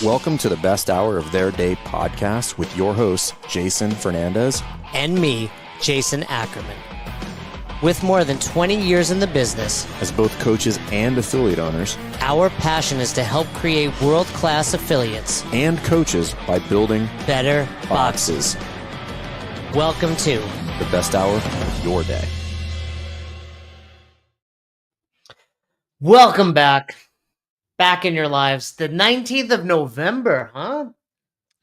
Welcome to the best hour of their day podcast with your hosts, Jason Fernandez and me, Jason Ackerman. With more than 20 years in the business, as both coaches and affiliate owners, our passion is to help create world-class affiliates and coaches by building better boxes. Welcome to the best hour of your day. Welcome back in your lives. The 19th of November, huh?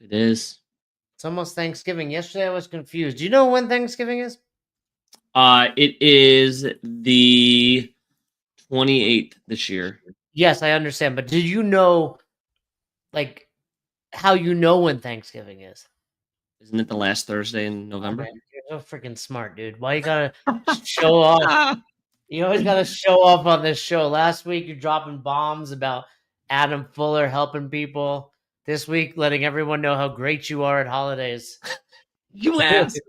It is. It's almost Thanksgiving. Yesterday I was confused. Do you know when Thanksgiving is? It is the 28th this year. Yes, I understand. But did you know, like, how you know when Thanksgiving is? Isn't it the last Thursday in November? Oh, man, you're so freaking smart, dude. Why you gotta show off? You always gotta show off on this show. Last week you're dropping bombs about Adam Fuller helping people. This week, letting everyone know how great you are at holidays. You asked.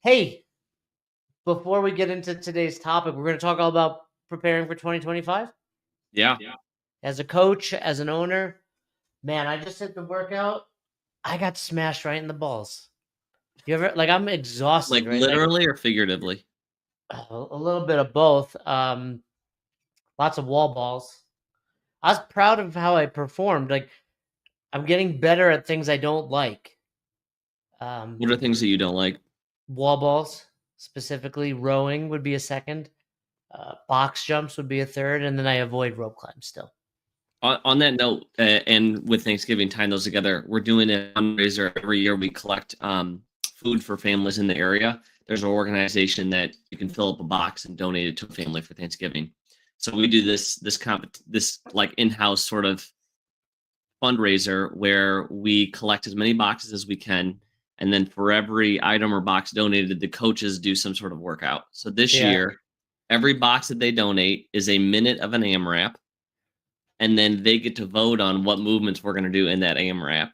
Hey, before we get into today's topic, we're going to talk all about preparing for 2025. Yeah. As a coach, as an owner, man, I just hit the workout. I got smashed right in the balls. You ever, like, I'm exhausted. Like, right? literally or figuratively? A little bit of both. Lots of wall balls. I was proud of how I performed. Like, I'm getting better at things I don't like. What are things that you don't like? Wall balls, specifically. Rowing would be a second. Box jumps would be a third. And then I avoid rope climbs still. On that note, and with Thanksgiving, tying those together, we're doing a fundraiser every year. We collect food for families in the area. There's an organization that you can fill up a box and donate it to a family for Thanksgiving. So we do this like in-house sort of fundraiser where we collect as many boxes as we can, and then for every item or box donated, the coaches do some sort of workout. So this year, every box that they donate is a minute of an AMRAP, and then they get to vote on what movements we're going to do in that AMRAP.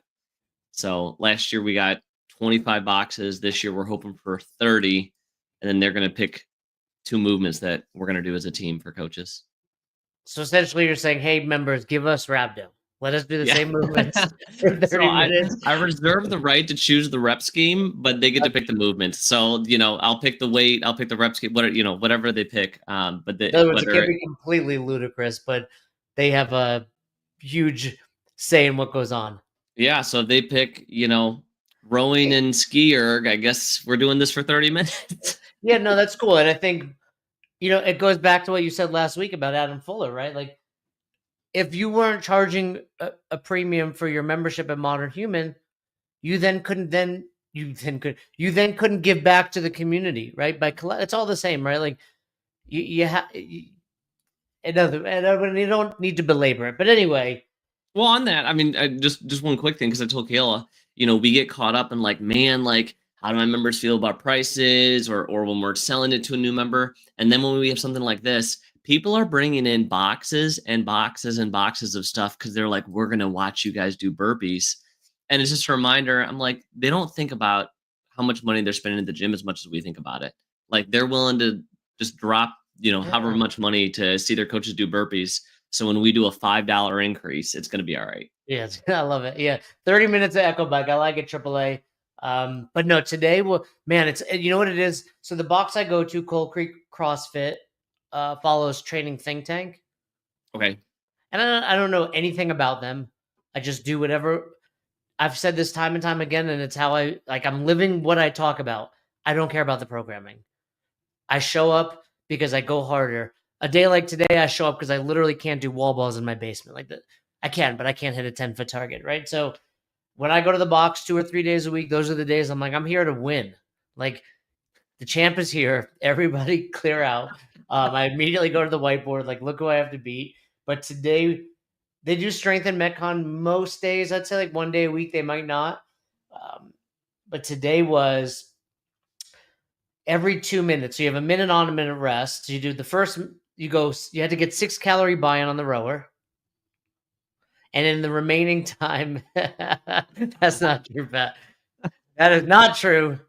So last year we got 25 boxes. This year we're hoping for 30, and then they're going to pick 2 movements that we're going to do as a team for coaches. So essentially you're saying, hey, members, give us rhabdo. Let us do the same movements for 30 minutes. I reserve the right to choose the rep scheme, but they get to pick the movements. So, I'll pick the weight, I'll pick the rep scheme, whatever they pick. But in other words, it can be completely ludicrous, but they have a huge say in what goes on. Yeah, so if they pick, rowing and ski erg, I guess we're doing this for 30 minutes. Yeah, no, that's cool. And I think, it goes back to what you said last week about Adam Fuller, right? Like, if you weren't charging a premium for your membership at Modern Human, you then couldn't give back to the community, right? It's all the same, right? Like, you don't need to belabor it, but anyway. Well, on that, I mean, just one quick thing, because I told Kayla, we get caught up in like, man, like, how do my members feel about prices, or when we're selling it to a new member, and then when we have something like this, people are bringing in boxes and boxes and boxes of stuff because they're like, we're gonna watch you guys do burpees, and it's just a reminder. I'm like, they don't think about how much money they're spending at the gym as much as we think about it. Like, they're willing to just drop, however much money to see their coaches do burpees. So when we do a $5 increase, it's going to be all right. Yeah, I love it. Yeah, 30 minutes of Echo Bike. I like it, AAA. But no, today, it's, you know what it is? So the box I go to, Coal Creek CrossFit, follows Training Think Tank. Okay. And I don't know anything about them. I just do whatever. I've said this time and time again, and it's how I'm living what I talk about. I don't care about the programming. I show up because I go harder. A day like today, I show up because I literally can't do wall balls in my basement like that. I can, but I can't hit a 10-foot target, right? So when I go to the box 2 or 3 days a week, those are the days I'm like, I'm here to win. Like, the champ is here. Everybody clear out. I immediately go to the whiteboard, like, look who I have to beat. But today, they do strength and Metcon most days. I'd say like 1 day a week, they might not. But today was every 2 minutes. So you have a minute on, a minute rest. So you do the first, you had to get 6 calorie buy-in on the rower. And in the remaining time, that's not true, Pat. That is not true.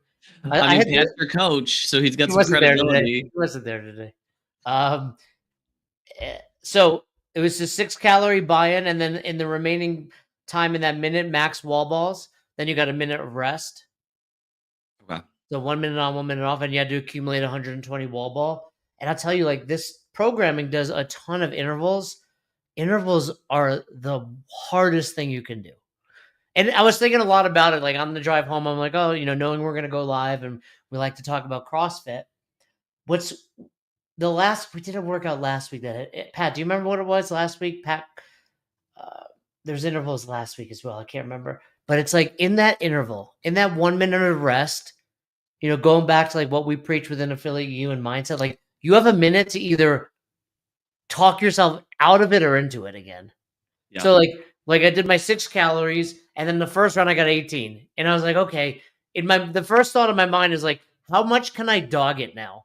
I mean, that's your coach, so he's got some credibility. He wasn't there today. So It was a 6-calorie buy-in, and then in the remaining time in that minute, max wall balls. Then you got a minute of rest. Okay. So 1 minute on, 1 minute off, and you had to accumulate 120 wall ball. And I'll tell you, like, this programming does a ton of intervals. Intervals are the hardest thing you can do. And I was thinking a lot about it, like on the drive home. I'm like, oh, knowing we're gonna go live and we like to talk about CrossFit. What's we did a workout last week Pat, do you remember what it was last week? Pat, there's intervals last week as well. I can't remember. But it's like in that interval, in that 1 minute of rest, going back to like what we preach within Affiliate U and mindset, like you have a minute to either talk yourself out of it or into it again. Yeah. So like I did my 6 calories, and then the first round I got 18. And I was like, okay, the first thought in my mind is like, how much can I dog it now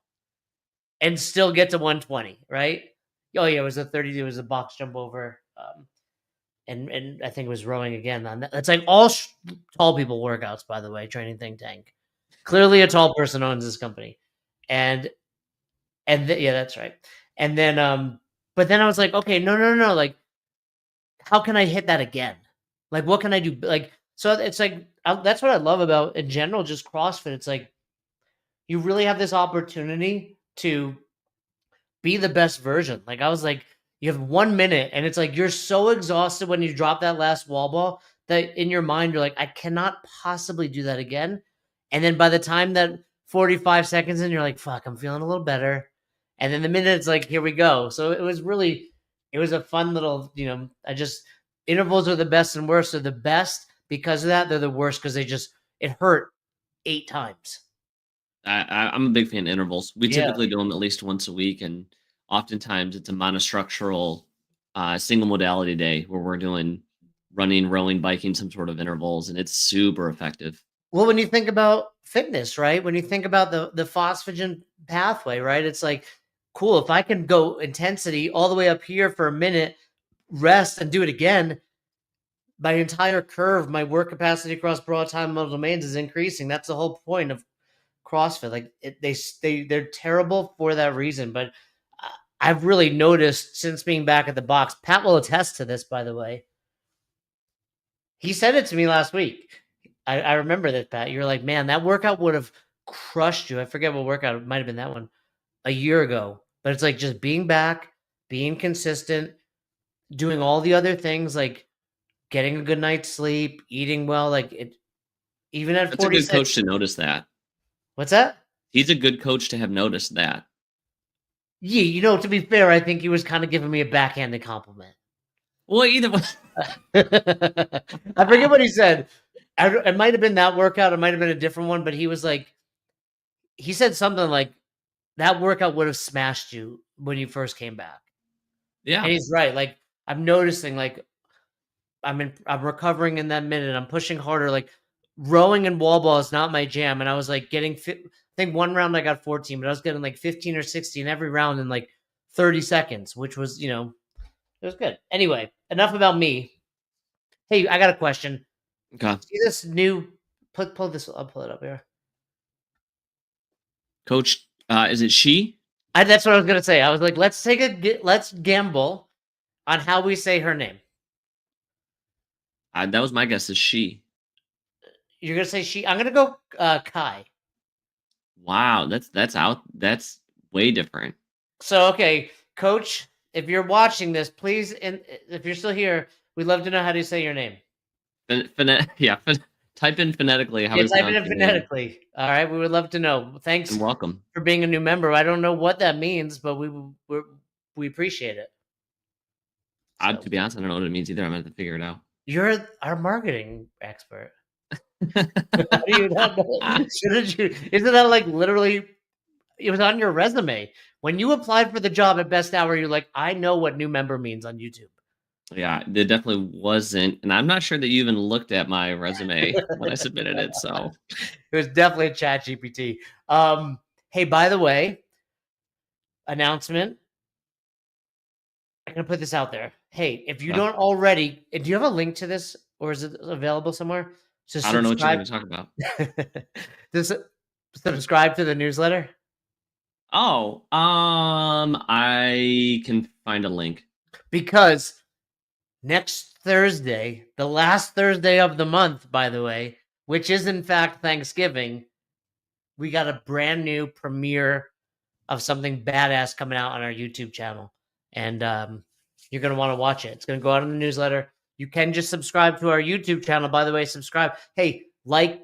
and still get to 120, right? Oh yeah, it was it was a box jump over. And I think it was rowing again on that. That's like all tall people workouts, by the way, Training Think Tank. Clearly a tall person owns this company. And yeah, that's right. And then, but then I was like, okay, no. Like, how can I hit that again? Like, what can I do? Like, so it's like, that's what I love about, in general, just CrossFit. It's like, you really have this opportunity to be the best version. Like, I was like, you have 1 minute, and it's like, you're so exhausted when you drop that last wall ball that in your mind, you're like, I cannot possibly do that again. And then by the time that 45 seconds in, you're like, fuck, I'm feeling a little better. And then the minute it's like, here we go. So it was a fun little, intervals are the best and worst. They're the best because of that. They're the worst because it hurt 8 times. I'm a big fan of intervals. We typically do them at least once a week, and oftentimes it's a monostructural single modality day where we're doing running, rowing, biking, some sort of intervals, and it's super effective. Well, when you think about fitness, right? When you think about the phosphagen pathway, right? It's like, cool, if I can go intensity all the way up here for a minute, rest, and do it again, my entire curve, my work capacity across broad time modal domains is increasing. That's the whole point of CrossFit. Like they're terrible for that reason. But I've really noticed since being back at the box, Pat will attest to this, by the way. He said it to me last week. I remember that, Pat. You're like, man, that workout would have crushed you. I forget what workout. It might have been that one a year ago. But it's like just being back, being consistent, doing all the other things, like getting a good night's sleep, eating well. Like it, even at 46. That's a good coach to notice that. What's that? He's a good coach to have noticed that. Yeah, to be fair, I think he was kind of giving me a backhanded compliment. Well, either way. I forget what he said. It might have been that workout. It might have been a different one, but he was like, he said something like, that workout would have smashed you when you first came back. Yeah. And he's right. Like, I'm noticing, like, I'm recovering in that minute. I'm pushing harder. Like, rowing and wall ball is not my jam. And I was like getting fit. I think one round I got 14, but I was getting like 15 or 16 every round in like 30 seconds, which was, it was good. Anyway, enough about me. Hey, I got a question. Okay. See this new, pull this, I'll pull it up here. Coach, is it she? That's what I was going to say. I was like, let's gamble on how we say her name. That was my guess, is she. You're going to say she? I'm going to go Kai. Wow, that's way different. So, okay, Coach, if you're watching this, please, and if you're still here, we'd love to know how to say your name. Type in phonetically. Type it in phonetically. All right, we would love to know. Thanks. And welcome for being a new member. I don't know what that means, but we appreciate it. So, to be honest, I don't know what it means either. I'm going to have to figure it out. You're our marketing expert. How do you not know? Isn't that like literally? It was on your resume when you applied for the job at Best Hour. You're like, I know what new member means on YouTube. Yeah, there definitely wasn't, and I'm not sure that you even looked at my resume when I submitted it. So it was definitely ChatGPT. Hey, by the way, announcement. I'm gonna put this out there. Hey, if you don't already, do you have a link to this, or is it available somewhere? I don't know what you're going to talk about. Subscribe to the newsletter. Oh, I can find a link. because next Thursday, the last Thursday of the month, by the way, which is in fact Thanksgiving, we got a brand new premiere of something badass coming out on our YouTube channel. And you're going to want to watch it. It's going to go out in the newsletter. You can just subscribe to our YouTube channel. By the way, subscribe. Hey,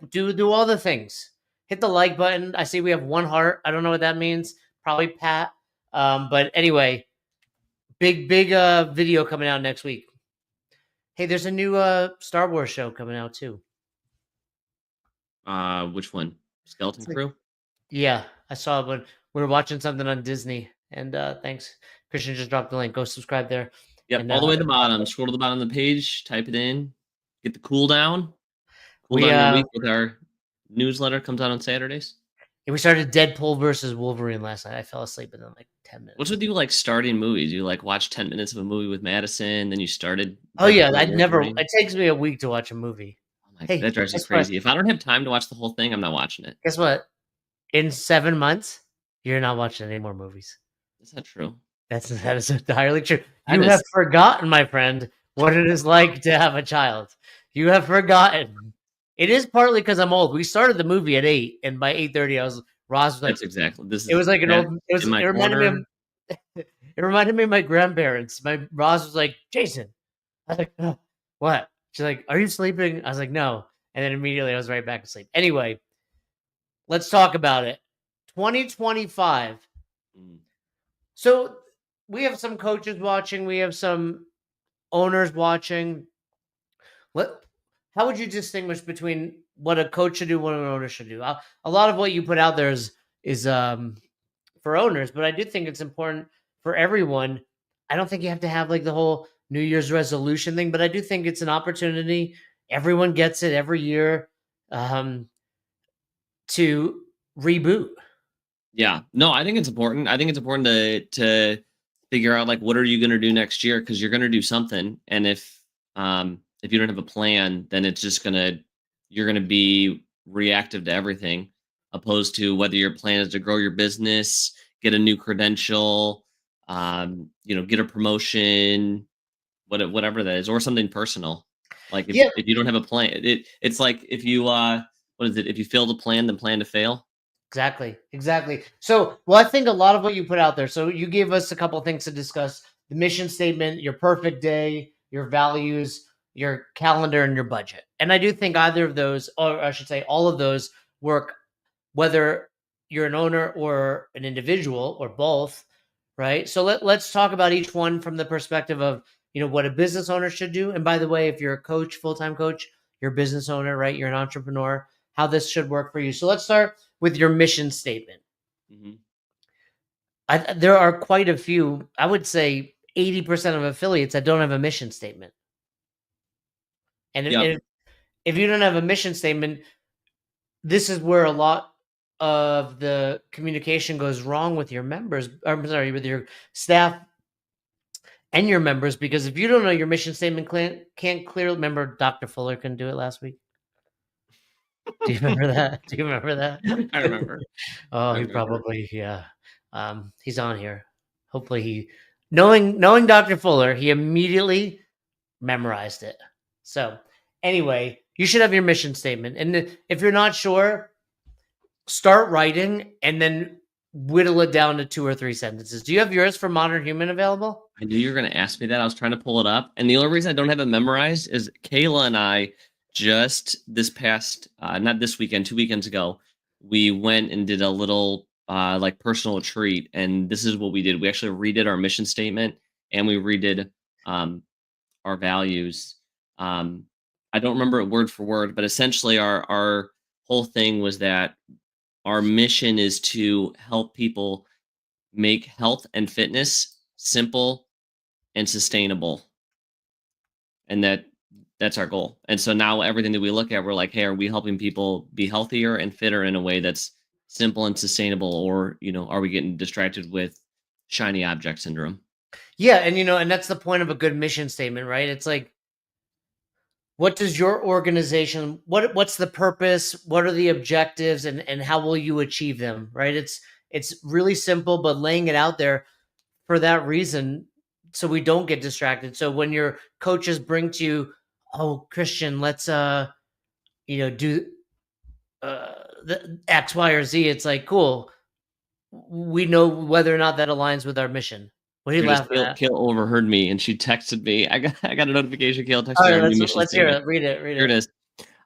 do all the things. Hit the like button. I see we have 1 heart. I don't know what that means. Probably Pat. But anyway, big video coming out next week. Hey, there's a new Star Wars show coming out too. Which one? Skeleton Crew? Yeah, I saw it when we were watching something on Disney. And thanks. Christian just dropped the link. Go subscribe there. Yep, and, all the way to the bottom. Scroll to the bottom of the page, type it in, get the cool down. Cool down your week with our newsletter. Comes out on Saturdays. Yeah, we started Deadpool versus Wolverine last night. I fell asleep in like 10 minutes. What's with you like starting movies? You like watch 10 minutes of a movie with Madison, then you started. Oh yeah, it takes me a week to watch a movie. Oh my God, that drives me crazy. If I don't have time to watch the whole thing, I'm not watching it. Guess what? In 7 months, you're not watching any more movies. That's not true. That is entirely true. You have forgotten, my friend, what it is like to have a child. You have forgotten. It is partly because I'm old. We started the movie at 8, and by 8:30, Ross was like, "That's exactly this." It was like an old. It reminded me of my grandparents. Ross was like, "Jason," I was like, "Oh, what?" She's like, "Are you sleeping?" I was like, "No," and then immediately I was right back asleep. Anyway, let's talk about it. 2025. So we have some coaches watching. We have some owners watching. How would you distinguish between what a coach should do, what an owner should do? A lot of what you put out there is for owners, but I do think it's important for everyone. I don't think you have to have like the whole New Year's resolution thing, but I do think it's an opportunity. Everyone gets it every year to reboot. Yeah, no, I think it's important. I think it's important to figure out like what are you going to do next year, because you're going to do something, and if you don't have a plan, then it's just you're gonna be reactive to everything, opposed to whether your plan is to grow your business, get a new credential, get a promotion, whatever that is, or something personal. Like if you don't have a plan, it's like if you if you fail to plan, then plan to fail. Exactly. So, I think a lot of what you put out there. So you gave us a couple of things to discuss: the mission statement, your perfect day, your values, your calendar, and your budget. And I do think either of those, or I should say all of those, work whether you're an owner or an individual or both, right? So let's talk about each one from the perspective of, what a business owner should do. And by the way, if you're a coach, full-time coach, you're a business owner, right? You're an entrepreneur, how this should work for you. So let's start with your mission statement. Mm-hmm. There are quite a few, I would say 80% of affiliates that don't have a mission statement. And if you don't have a mission statement, this is where a lot of the communication goes wrong with your members. With your staff and your members, because if you don't know your mission statement, can't clearly remember. Dr. Fuller couldn't do it last week. Do you remember that? I remember. He probably, yeah. He's on here. Hopefully knowing Dr. Fuller, he immediately memorized it. So anyway, you should have your mission statement. And if you're not sure, start writing and then whittle it down to 2 or 3 sentences. Do you have yours for Modern Human available? I knew you were going to ask me that. I was trying to pull it up. And the only reason I don't have it memorized is Kayla and I just this past, not this weekend, 2 weekends ago, we went and did a little like personal retreat. And this is what we did. We actually redid our mission statement and we redid our values. I don't remember it word for word, but essentially our whole thing was that our mission is to help people make health and fitness simple and sustainable. And that's our goal. And so now everything that we look at, we're like, hey, are we helping people be healthier and fitter in a way that's simple and sustainable? Or, are we getting distracted with shiny object syndrome? Yeah. And, and that's the point of a good mission statement, right? It's like, what does your organization, what's the purpose? What are the objectives and how will you achieve them? Right. It's really simple, but laying it out there for that reason, so we don't get distracted. So when your coaches bring to you, oh, Christian, let's do the X, Y, or Z, it's like, cool. We know whether or not that aligns with our mission. What are you Because laughing at? Kale overheard me and she texted me. I got a notification. Kale texted All me right, our new mission let's hear statement. it. Read it. Read Here it it. is.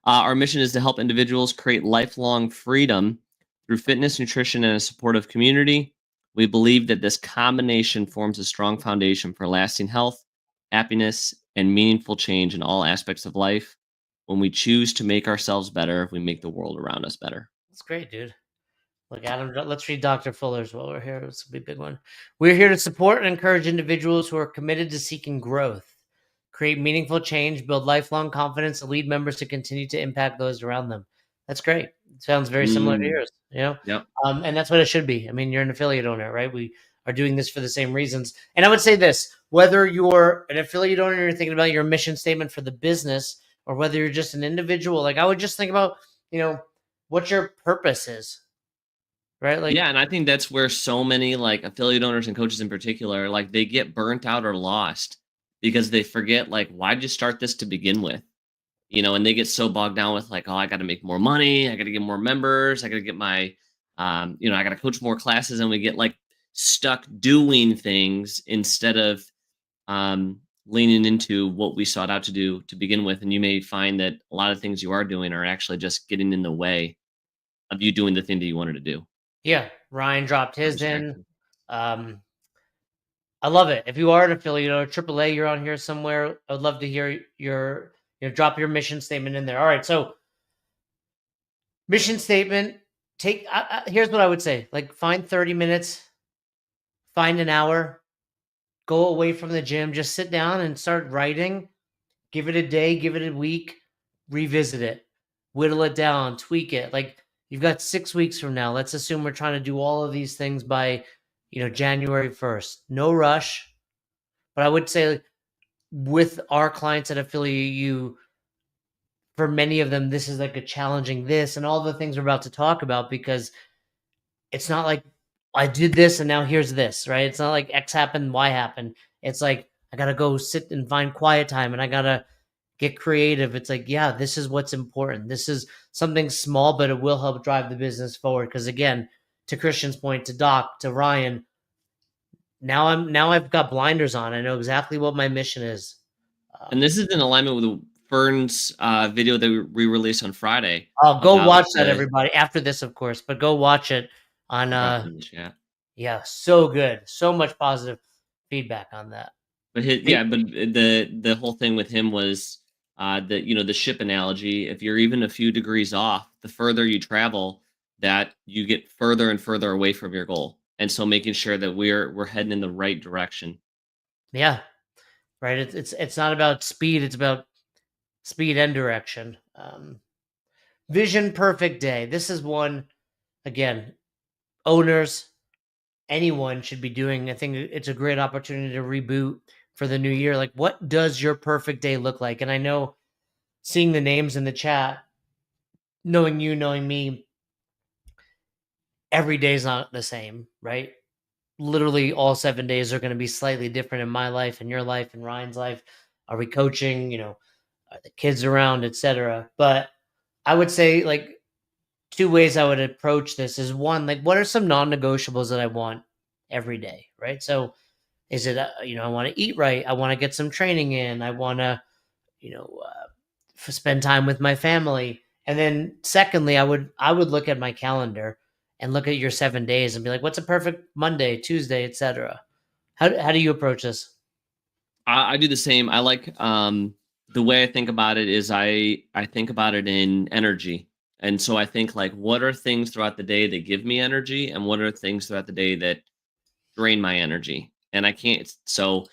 Our mission is to help individuals create lifelong freedom through fitness, nutrition, and a supportive community. We believe that this combination forms a strong foundation for lasting health, happiness, and meaningful change in all aspects of life. When we choose to make ourselves better, we make the world around us better. That's great, dude. Look, Adam, let's read Dr. Fuller's while we're here. This will be a big one. We're here to support and encourage individuals who are committed to seeking growth, create meaningful change, build lifelong confidence, and lead members to continue to impact those around them. That's great. It sounds very similar to yours, Yep. and that's what it should be. I mean, you're an affiliate owner, right? We are doing this for the same reasons. And I would say this, whether you're an affiliate owner and you're thinking about your mission statement for the business, or whether you're just an individual, like I would just think about, what your purpose is. Right? Like, Yeah, and I think that's where so many like affiliate owners and coaches in particular, like they get burnt out or lost because they forget like why did you start this to begin with? And they get so bogged down with like, oh, I got to make more money, I got to get more members, I got to get my I got to coach more classes, and we get like stuck doing things instead of leaning into what we sought out to do to begin with. And you may find that a lot of things you are doing are actually just getting in the way of you doing the thing that you wanted to do. yeah, Ryan dropped his in. Distracting. I love it. If you are an affiliate or AAA, you're on here somewhere, I'd love to hear your, drop your mission statement in there. All right. So mission statement, here's what I would say. Like, find 30 minutes, find an hour, go away from the gym, just sit down and start writing. Give it a day, give it a week, revisit it, whittle it down, tweak it. Like, you've got 6 weeks from now. Let's assume we're trying to do all of these things by, January 1st. No rush. But I would say with our clients that affiliate you, for many of them, this is like a challenging this and all the things we're about to talk about, because it's not like I did this and now here's this, right? It's not like X happened, Y happened. It's like I got to go sit and find quiet time and I got to get creative. It's like, yeah, this is what's important. This is something small, but it will help drive the business forward. Because again, to Christian's point, to Doc, to Ryan, now I've got blinders on. I know exactly what my mission is. And this is in alignment with Fern's video that we released on Friday. Oh, go watch that, everybody. After this, of course, but go watch it on. Yeah, so good. So much positive feedback on that. But the whole thing with him was the ship analogy. If you're even a few degrees off, the further you travel, that you get further and further away from your goal. And so making sure that we're heading in the right direction. Yeah, right. It's not about speed. It's about speed and direction. Vision perfect day. This is one, again, owners, anyone should be doing. I think it's a great opportunity to reboot for the new year. Like, what does your perfect day look like? And I know, seeing the names in the chat, knowing you, knowing me, every day is not the same, right? Literally all 7 days are going to be slightly different in my life and your life and Ryan's life. Are we coaching? Are the kids around, etc. But I would say, like, 2 ways I would approach this is, one, like, what are some non-negotiables that I want every day, right? So is it, I want to eat right. I want to get some training in. I want to, spend time with my family. And then secondly, I would look at my calendar and look at your 7 days and be like, what's a perfect Monday, Tuesday, etc. How do you approach this? I do the same. I like the way I think about it is I think about it in energy. And so I think, like, what are things throughout the day that give me energy, and what are things throughout the day that drain my energy? And so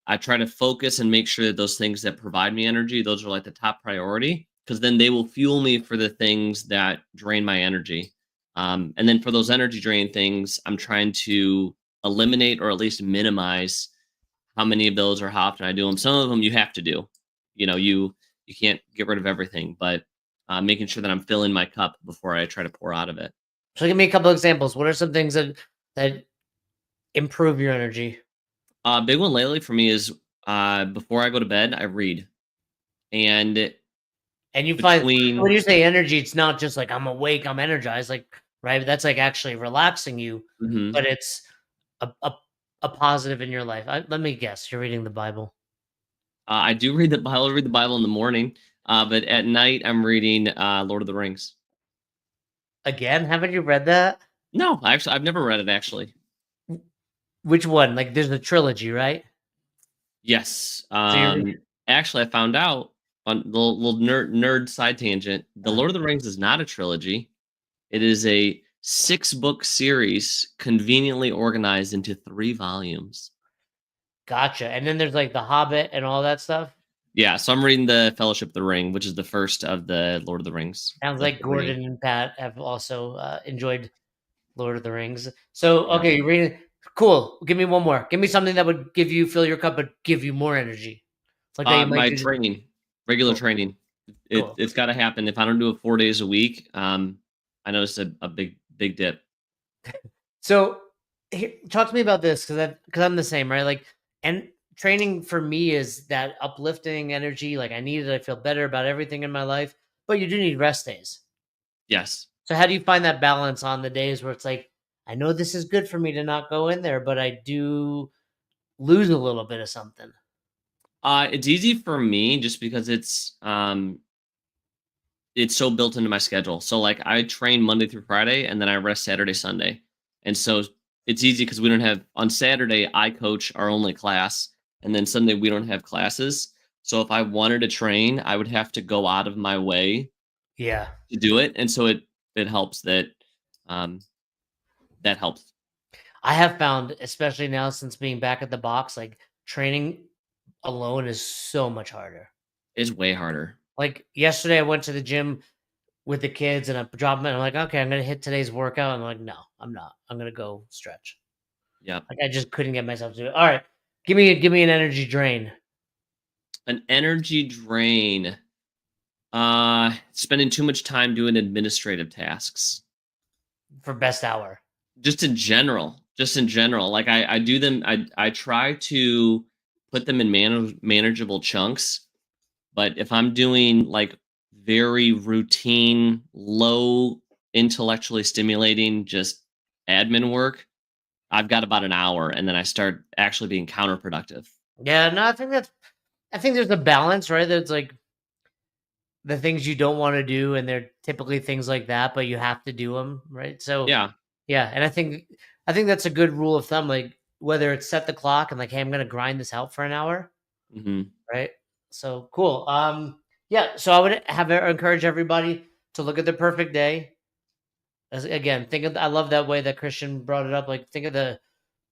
I try to focus and make sure that those things that provide me energy, those are like the top priority, because then they will fuel me for the things that drain my energy. And then for those energy drain things, I'm trying to eliminate or at least minimize how many of those or how often I do them. Some of them you have to do. You can't get rid of everything, but making sure that I'm filling my cup before I try to pour out of it. So give me a couple of examples. What are some things that improve your energy? Big one lately for me is before I go to bed, I read. And And you find when between you say energy, it's not just like I'm awake, I'm energized, like right. That's like actually relaxing you, Mhm. but it's a positive in your life. Let me guess, you're reading the Bible I do read the Bible. I read the Bible in the morning, but at night I'm reading Lord of the Rings. again. Haven't you read that? No, I've never read it actually. Which one? Like, there's a trilogy, right? Yes. So you're reading. Actually, I found out on the little nerd side tangent. The uh Lord of the Rings is not a trilogy. It is a 6-book series conveniently organized into 3 volumes. Gotcha. And then there's like the Hobbit and all that stuff. Yeah, so I'm reading the Fellowship of the Ring, which is the first of the Lord of the Rings. Sounds The like trilogy. Gordon and Pat have also enjoyed Lord of the Rings. So Yeah. okay, you're reading. Cool. Give me one more. Give me something that would give you fill your cup, but give you more energy. It's like that you might My do. training, regular Cool. training. Cool. It's got to happen. If I don't do it 4 days a week, I noticed a big dip. So, talk to me about this because I'm the same, right? Like, and training for me is that uplifting energy. Like, I need it. I feel better about everything in my life, but you do need rest days. Yes. So, how do you find that balance on the days where it's like, I know this is good for me to not go in there, but I do lose a little bit of something. It's easy for me just because it's so built into my schedule. So like I train Monday through Friday and then I rest Saturday, Sunday. And so it's easy because we don't have on Saturday I coach our only class and then Sunday we don't have classes. So if I wanted to train, I would have to go out of my way Yeah, to do it. And so it helps that um that helps. I have found, especially now since being back at the box, like training alone is so much harder. It's way harder. Like yesterday, I went to the gym with the kids and I dropped them in. I'm like, okay, I'm gonna hit today's workout. I'm like, no, I'm not. I'm gonna go stretch. Yep. Like I just couldn't get myself to do it. All right, give me an energy drain An energy drain. Spending too much time doing administrative tasks. for best hour. Just in general, like I do them. I try to put them in manageable chunks. But if I'm doing like very routine, low intellectually stimulating, just admin work, I've got about an hour, and then I start actually being counterproductive. Yeah, no, I think there's a balance, right? There's like the things you don't want to do, and they're typically things like that, but you have to do them, right? So Yeah. yeah, and I think that's a good rule of thumb. Like whether it's set the clock and like, hey, I'm gonna grind this out for an hour, Hmm. right? So cool. Yeah. So I would encourage everybody to look at the perfect day. Again, think of I love that way that Christian brought it up. Like think of the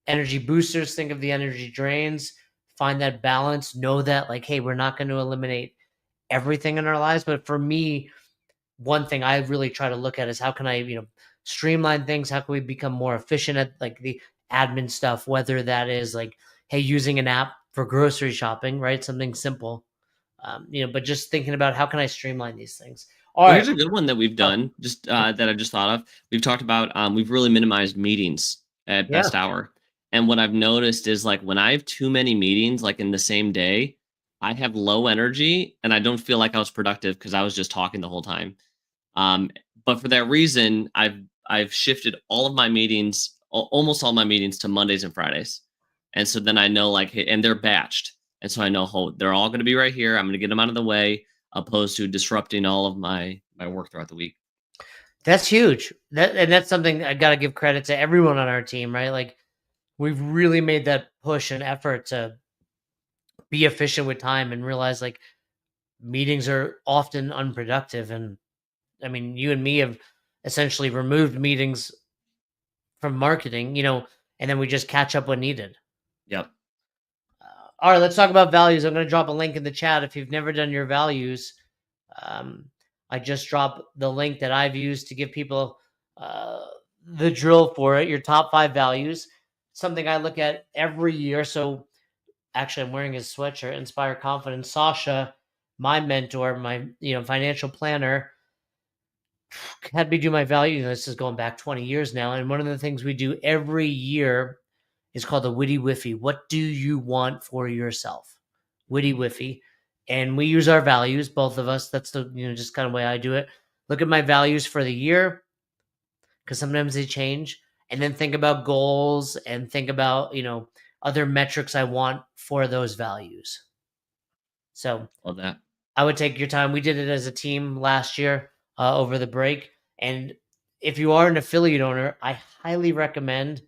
energy boosters, think of the energy drains, find that balance, know that like, hey, we're not going to eliminate everything in our lives. But for me, one thing I really try to look at is how can I, streamline things? How can we become more efficient at like the admin stuff, whether that is like, hey, using an app for grocery shopping, right? Something simple. But just thinking about how can I streamline these things. All Well, right. here's a good one that we've Oh, done, just that I just thought of. We've talked about we've really minimized meetings at yeah. best hour. And what I've noticed is like when I have too many meetings like in the same day, I have low energy and I don't feel like I was productive because I was just talking the whole time. Um, but for that reason, I've shifted all of my meetings, almost all my meetings to Mondays and Fridays. And so then I know like, hey, and they're batched. And so I know, oh, they're all going to be right here. I'm going to get them out of the way, opposed to disrupting all of my work throughout the week. That's huge. That's something I got to give credit to everyone on our team, right? Like we've really made that push and effort to be efficient with time and realize like meetings are often unproductive. And I mean, you and me have essentially removed meetings from marketing, and then we just catch up when needed. Yep. All right, let's talk about values. I'm going to drop a link in the chat. If you've never done your values, um, I just dropped the link that I've used to give people uh, the drill for it. Your top 5 values, something I look at every year. So actually, I'm wearing his sweatshirt, Inspire Confidence. Sasha, my mentor, my financial planner, had me do my value. This is going back 20 years now. And one of the things we do every year is called the Witty Whiffy. What do you want for yourself? Witty Whiffy. And we use our values, both of us. That's the, just kind of way I do it. Look at my values for the year, because sometimes they change, and then think about goals and think about, other metrics I want for those values. So Love that. I would take your time. We did it as a team last year over the break. And if you are an affiliate owner, I highly recommend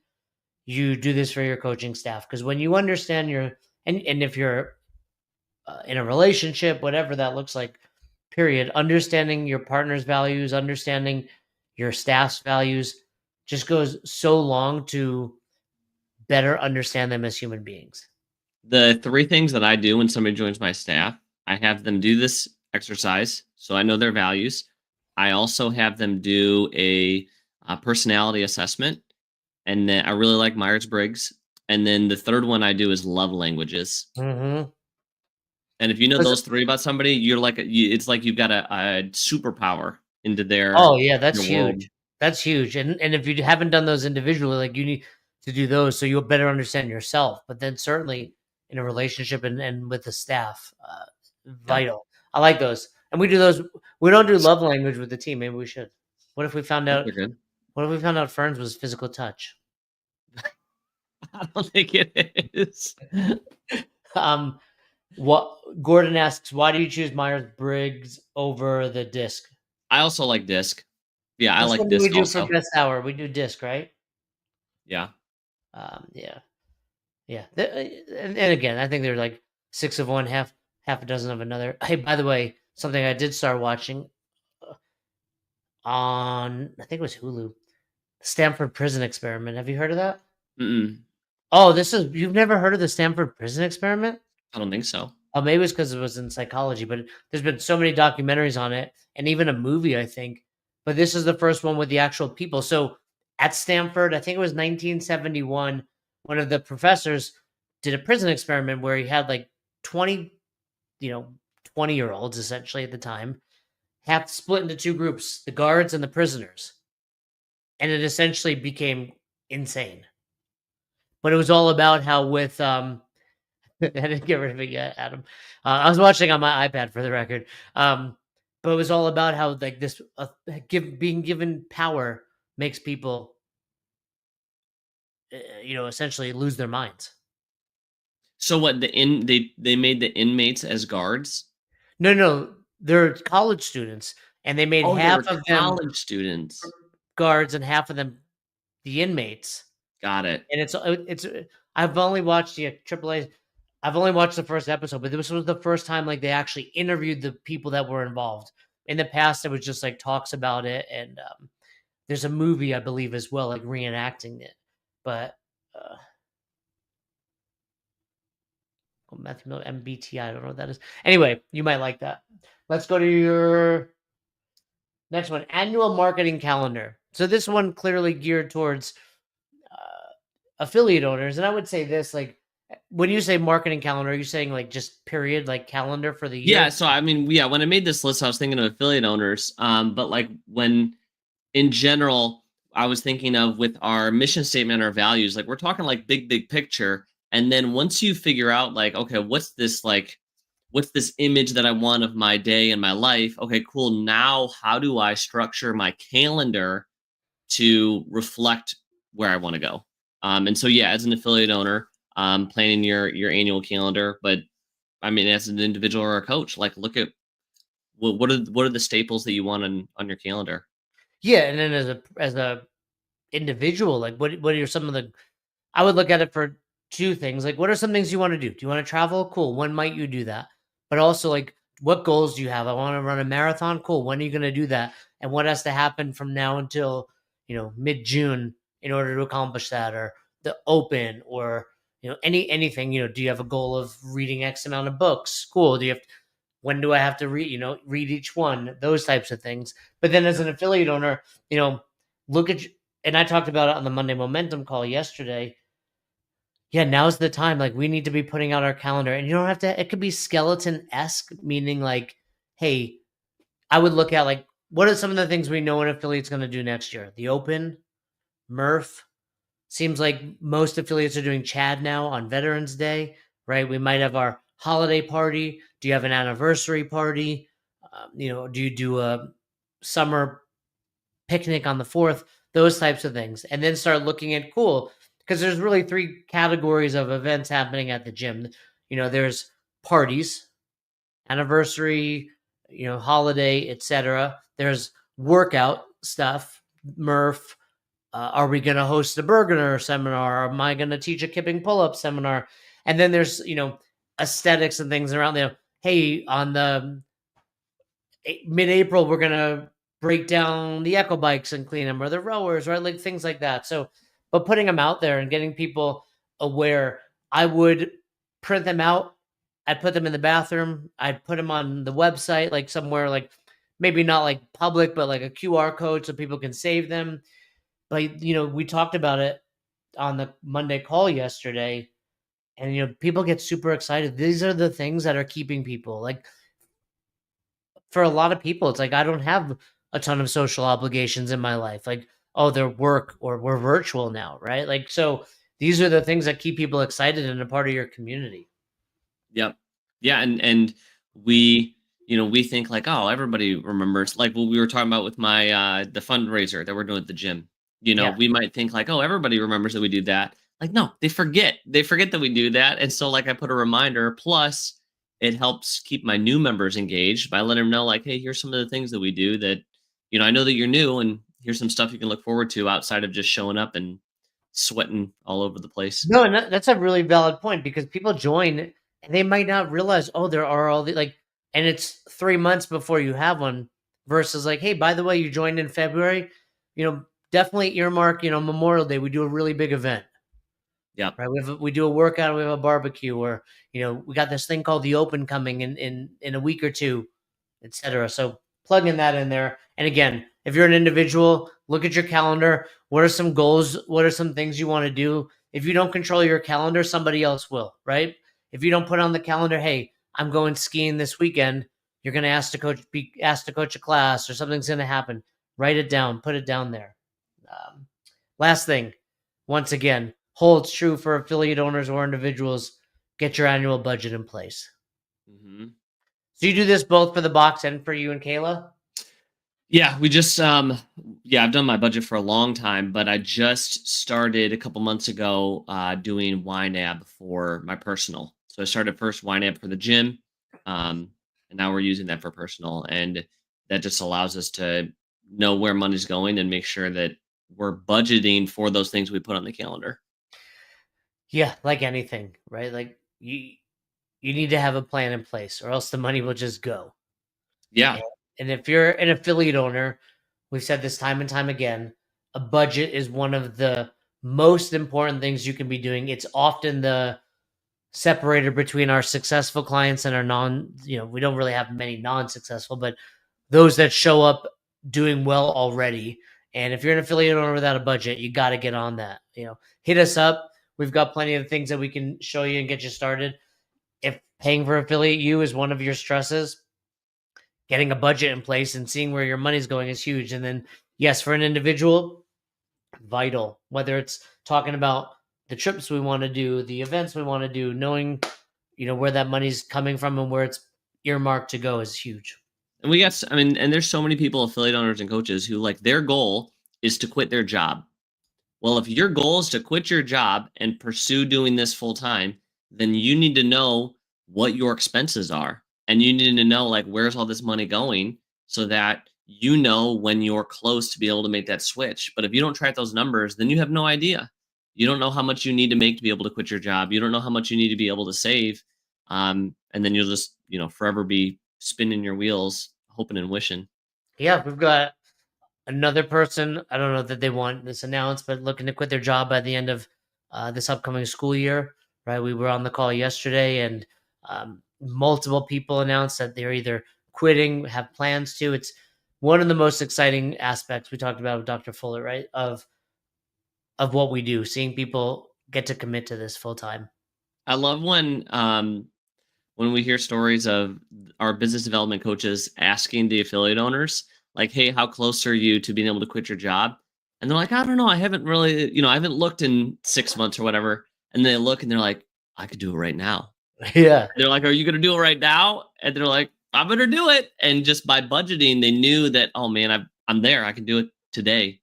you do this for your coaching staff, because when you understand and if you're in a relationship, whatever that looks like, period, understanding your partner's values, understanding your staff's values just goes so long to better understand them as human beings. The 3 things that I do when somebody joins my staff, I have them do this exercise, so I know their values. I also have them do a personality assessment, and then I really like Myers-Briggs. And then the third one I do is love languages. Mm-hmm. And if you know those 3 about somebody, you're like, it's like you've got a superpower into their Oh yeah, that's their world. huge. That's huge. And if you haven't done those individually, like, you need to do those so you'll better understand yourself. But then certainly in a relationship and with the staff, vital. I like those. And we do those. We don't do love language with the team. Maybe we should. What if we found out? They're good. What if we found out Ferns was physical touch? I don't think it is. What Gordon asks, why do you choose Myers-Briggs over the disc? I also like disc. Yeah, I That's like what we disc do also. for best hour. We do disc, right? Yeah. Yeah. And again, I think they're like 6 of one, half a dozen of another. Hey, by the way, something I did start watching on, I think it was Hulu, Stanford Prison Experiment. Have you heard of that? Mm-mm. Oh, you've never heard of the Stanford Prison Experiment? I don't think so. Oh, maybe it's because it was in psychology, but there's been so many documentaries on it, and even a movie, I think. But this is the first one with the actual people. So at Stanford, I think it was 1971, one of the professors did a prison experiment where he had like 20, 20-year-olds essentially at the time, half split into 2 groups, the guards and the prisoners. And it essentially became insane. But it was all about how with I didn't get rid of it yet, Adam. I was watching on my iPad for the record. But it was all about how like this being given power makes people, essentially lose their minds. So what they made the inmates as guards? No, they're college students, and they made Oh, they half were of them college students. guards and half of them the inmates. Got it. And it's I've only watched the AAA. I've only watched the first episode, but this was the first time like they actually interviewed the people that were involved. In the past, it was just like talks about it, and there's a movie I believe as well, like reenacting it. But Matthew Miller, MBTI, I don't know what that is. Anyway, you might like that. Let's go to your next one, annual marketing calendar. So this one clearly geared towards affiliate owners, and I would say this, like, when you say marketing calendar, are you saying like just period, like calendar for the year? Yeah, so I mean, yeah, when I made this list, I was thinking of affiliate owners. But like when in general, I was thinking of with our mission statement, our values, like we're talking like big picture. And then once you figure out like, okay, what's this image that I want of my day and my life? Okay, cool. Now, how do I structure my calendar to reflect where I want to go? And so, yeah, as an affiliate owner, planning your annual calendar, but I mean, as an individual or a coach, like look at what are the staples that you want on your calendar? Yeah, and then as a individual, like what are some of the? I would look at it for 2 things. Like, what are some things you want to do? Do you want to travel? Cool. When might you do that? But also, like, what goals do you have? I want to run a marathon. Cool. When are you going to do that? And what has to happen from now until mid-June in order to accomplish that, or the open, or anything. Do you have a goal of reading X amount of books? Cool. Do you have when do I have to read each one? Those types of things. But then as an affiliate owner, look at, and I talked about it on the Monday Momentum call yesterday. Yeah, now's the time. Like, we need to be putting out our calendar, and you don't have to, it could be skeleton-esque, meaning like, hey, I would look at like, what are some of the things we know an affiliate's going to do next year? The Open, Murph, Seems like most affiliates are doing Chad now on Veterans Day, right? We might have our holiday party. Do you have an anniversary party? Do you do a summer picnic on the 4th? Those types of things. And then start looking at cool, because there's really 3 categories of events happening at the gym. There's parties, anniversary, holiday, etc. There's workout stuff, Murph. Are we going to host a Bergener seminar? Am I going to teach a kipping pull-up seminar? And then there's, aesthetics and things around there. Hey, on the mid-April, we're going to break down the echo bikes and clean them, or the rowers, right? Like things like that. So, but putting them out there and getting people aware, I would print them out. I'd put them in the bathroom. I'd put them on the website, like somewhere, like maybe not like public, but like a QR code so people can save them. But, we talked about it on the Monday call yesterday, and, people get super excited. These are the things that are keeping people. Like, for a lot of people, it's like, I don't have a ton of social obligations in my life. Like, oh, they're work or we're virtual now, right? Like, so these are the things that keep people excited and a part of your community. Yep. Yeah. And we think like, oh, everybody remembers, like what we were talking about with my, the fundraiser that we're doing at the gym. Yeah. We might think like, oh, everybody remembers that we do that. Like, no, they forget that we do that. And so like I put a reminder, plus it helps keep my new members engaged by letting them know like, hey, here's some of the things that we do that, I know that you're new, and here's some stuff you can look forward to outside of just showing up and sweating all over the place. No, and that's a really valid point, because people join and they might not realize, oh, there are all the like, and it's 3 months before you have one, versus like, hey, by the way, you joined in February, definitely earmark, Memorial Day. We do a really big event. Yeah. Right. We do a workout, we have a barbecue, or, we got this thing called the Open coming in a week or two, etc. So plugging that in there. And again, if you're an individual, look at your calendar. What are some goals? What are some things you want to do? If you don't control your calendar, somebody else will, right? If you don't put on the calendar, hey, I'm going skiing this weekend, you're going to be asked to coach a class, or something's going to happen. Write it down, put it down there. Last thing, once again, holds true for affiliate owners or individuals. Get your annual budget in place. Mm-hmm. So you do this both for the box and for you and Kayla? Yeah, we just I've done my budget for a long time, but I just started a couple months ago doing YNAB for my personal. So I started first YNAB for the gym, and now we're using that for personal, and that just allows us to know where money's going and make sure that we're budgeting for those things we put on the calendar. Yeah, like anything, right? Like you need to have a plan in place, or else the money will just go. Yeah. And if you're an affiliate owner, we've said this time and time again, a budget is one of the most important things you can be doing. It's often the separator between our successful clients and our we don't really have many non-successful, but those that show up doing well already. And if you're an affiliate owner without a budget, you got to get on that. Hit us up. We've got plenty of things that we can show you and get you started. If paying for affiliate you is one of your stresses, getting a budget in place and seeing where your money's going is huge. And then, yes, for an individual, vital. Whether it's talking about the trips we want to do, the events we want to do, knowing, where that money's coming from and where it's earmarked to go is huge. And and there's so many people, affiliate owners and coaches, who like their goal is to quit their job. Well, if your goal is to quit your job and pursue doing this full time, then you need to know what your expenses are. And you need to know like, where's all this money going, so that you know when you're close to be able to make that switch. But if you don't track those numbers, then you have no idea. You don't know how much you need to make to be able to quit your job. You don't know how much you need to be able to save. And then you'll just, forever be spinning your wheels, hoping and wishing. Yeah, we've got another person, I don't know that they want this announced, but looking to quit their job by the end of this upcoming school year, right? We were on the call yesterday, and multiple people announced that they're either quitting, have plans to. It's one of the most exciting aspects we talked about with Dr. Fuller, right? Of what we do, seeing people get to commit to this full time. I love when we hear stories of our business development coaches asking the affiliate owners, like, hey, how close are you to being able to quit your job? And they're like, I don't know. I haven't really, I haven't looked in 6 months or whatever. And they look and they're like, I could do it right now. Yeah. They're like, are you going to do it right now? And they're like, I'm going to do it. And just by budgeting, they knew that, oh man, I'm there. I can do it today.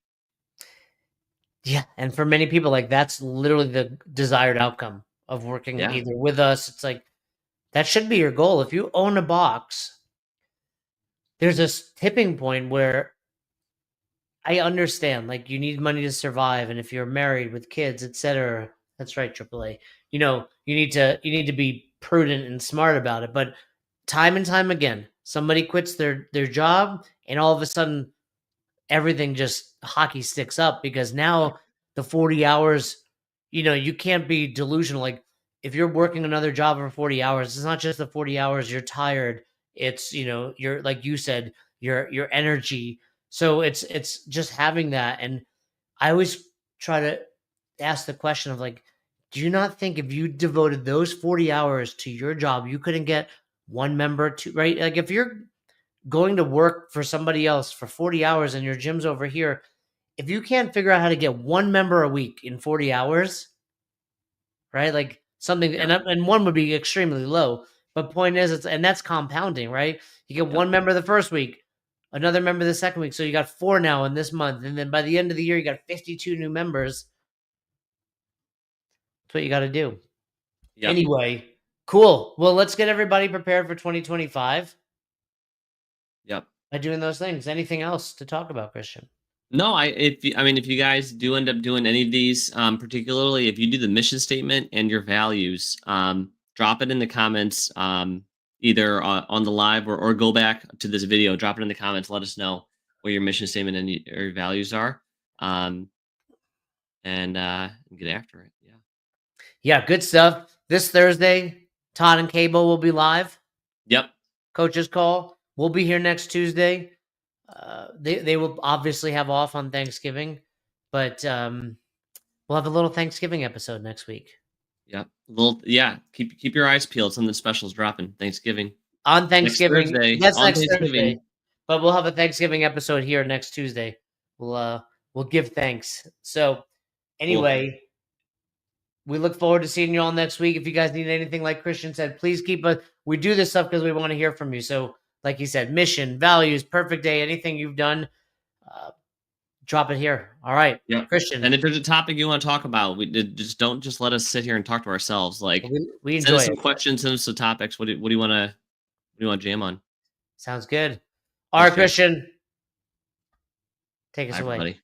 Yeah. And for many people, like that's literally the desired outcome of working either with us. It's like, that should be your goal. If you own a box, there's a tipping point where I understand, like you need money to survive. And if you're married with kids, etc. That's right, AAA. You need to be prudent and smart about it. But time and time again, somebody quits their job and all of a sudden everything just hockey sticks up because now the 40 hours, you can't be delusional. Like if you're working another job for 40 hours, it's not just the 40 hours you're tired. It's, you're like you said, your energy. So it's just having that. And I always try to ask the question of like, do you not think if you devoted those 40 hours to your job, you couldn't get one member to, right? Like if you're going to work for somebody else for 40 hours and your gym's over here, if you can't figure out how to get one member a week in 40 hours, right? Like something, and one would be extremely low. But point is, and that's compounding, right? You get one member the first week, another member the second week. So you got 4 now in this month. And then by the end of the year, you got 52 new members. That's what you got to do. Yep. Anyway, cool. Well, let's get everybody prepared for 2025. Yep. By doing those things. Anything else to talk about, Christian? No, if you guys do end up doing any of these, particularly if you do the mission statement and your values, drop it in the comments, either on the live or go back to this video, drop it in the comments, let us know what your mission statement and your values are, and get after it. Yeah, good stuff. This Thursday, Todd and Cable will be live. Yep. Coach's call. We'll be here next Tuesday. They will obviously have off on Thanksgiving, but we'll have a little Thanksgiving episode next week. Yep. Keep your eyes peeled. Something special's dropping Thanksgiving. On Thanksgiving. Next Thursday, that's next Thursday. But we'll have a Thanksgiving episode here next Tuesday. We'll give thanks. So anyway, cool. We look forward to seeing you all next week. If you guys need anything, like Christian said, please we do this stuff because we want to hear from you. So like you said, mission, values, perfect day, anything you've done, drop it here. All right. Yeah. Christian. And if there's a topic you want to talk about, don't just let us sit here and talk to ourselves. Like we enjoy some questions, send us some topics. What do you want to jam on? Sounds good. All right, Christian. Take us away. Everybody.